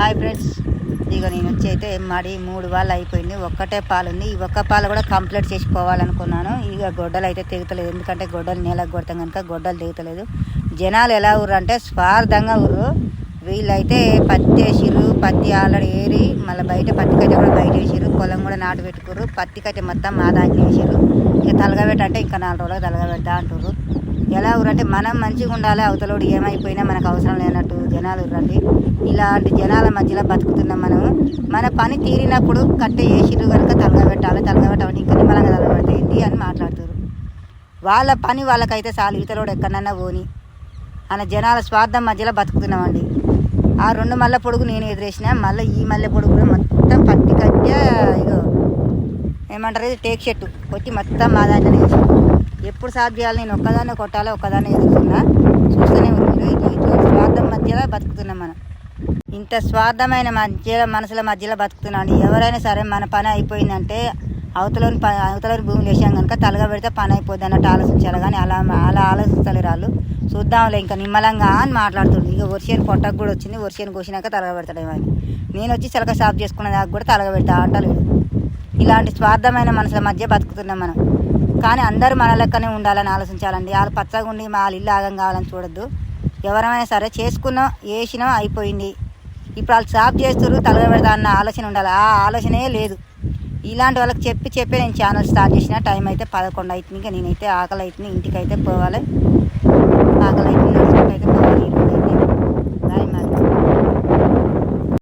Hi friends, ఇక నేను వచ్చి అయితే మడి 3 వాళ్ళు అయిపోయింది. ఒక్కటే పాలు ఉంది. ఈ ఒక్క పాలు కూడా కంప్లీట్ చేసిపోవాలనుకున్నాను. ఇక గొడ్డలు అయితే తెగుతలేదు, ఎందుకంటే గొడ్డలు నేలకు కొడతాం కనుక గొడ్డలు తెగుతలేదు. జనాలు ఎలా ఊర్రు అంటే స్వార్థంగా ఊర్రు. వీళ్ళైతే పత్తి వేసిర్రు, పత్తి ఆల్రెడీ ఏరి మళ్ళీ బయట పత్తి కట్టె కూడా బయట వేసిర్రు, పొలం కూడా నాటు పెట్టుకుర్రు. పత్తి కట్టె మొత్తం మా దాంట్లో వేసిర్రు. ఇక తలగబెట్ట ఇంకా 4 రోజులకు తలగబెడతా అంటుర్రు. ఎలా ఊరంటే మనం మంచిగా ఉండాలి, అవతలోడు ఏమైపోయినా మనకు అవసరం లేనట్టు జనాలు ఊరండి. ఇలాంటి జనాల మధ్యలో బతుకుతున్నాం మనము. మన పని తీరినప్పుడు కట్టె వేసిర్రు కనుక తలగబెట్టాలి, తలగబెట్టాలి ఇంకా నిమ్మలంగా తలగబెట్టేది అని మాట్లాడుతారు. వాళ్ళ పని వాళ్ళకైతే చాలు, ఇతరుడు ఎక్కడన్నా పోని అన్న జనాల స్వార్థం మధ్యలో బతుకుతున్నామండి. ఆ 2 మల్లె పొడుగు నేను ఎదురేసిన, మళ్ళీ ఈ మల్లె పొడుగు కూడా మొత్తం పత్తి కట్టె ఇగో ఏమంటారు ఇది టేక్ చెట్టు కొట్టి మొత్తం మా దాంట్లోనే వేసి ఎప్పుడు సాగు చేయాలి, నేను ఒక్కదాన్ని కొట్టాలి, ఒక్కదాన్ని ఎదుగుతున్నా. చూస్తూనే మీరు ఇట్లా స్వార్థం మధ్యలో బతుకుతున్నాం మనం. ఇంత స్వార్థమైన మనసుల మధ్యలో బతుకుతున్నాం. ఎవరైనా సరే మన పని అయిపోయిందంటే అవతలని భూములు వేసాం కనుక తలగా పెడితే పని అయిపోద్ది అన్నట్టు ఆలోచించాలి. కానీ అలా ఆలోచించలేరు వాళ్ళు. చూద్దాంలే ఇంకా నిమ్మలంగా అని మాట్లాడుతుంది. ఇక వర్షాన్ని పొట్టకు కూడా వచ్చింది, వర్షాన్ని కోసినాక తలగా పెడతాడేమో అని. నేను వచ్చి చిలక సాఫ్ చేసుకునే దాకా కూడా తలగా పెడతా అంటలేదు. ఇలాంటి స్వార్థమైన మనసుల మధ్య బతుకుతున్నాం మనం. కానీ అందరూ మన లెక్కనే ఉండాలని ఆలోచించాలండి. వాళ్ళు పచ్చగా ఉండి వాళ్ళ ఇల్లు ఆగం కావాలని చూడొద్దు. ఎవరైనా సరే చేసుకున్నాం, వేసినాం, అయిపోయింది. ఇప్పుడు వాళ్ళు సాఫ్ చేస్తారు, తలగా పెడతా అన్న ఆలోచన ఉండాలి. ఆ ఆలోచనే లేదు. ఇలాంటి వాళ్ళకి చెప్పి నేను ఛానల్ స్టార్ట్ చేసిన. టైం అయితే 11 అవుతుంది. ఇంకా నేనైతే ఆకలి అవుతుంది, ఇంటికి అయితే పోవాలి. ఆకలి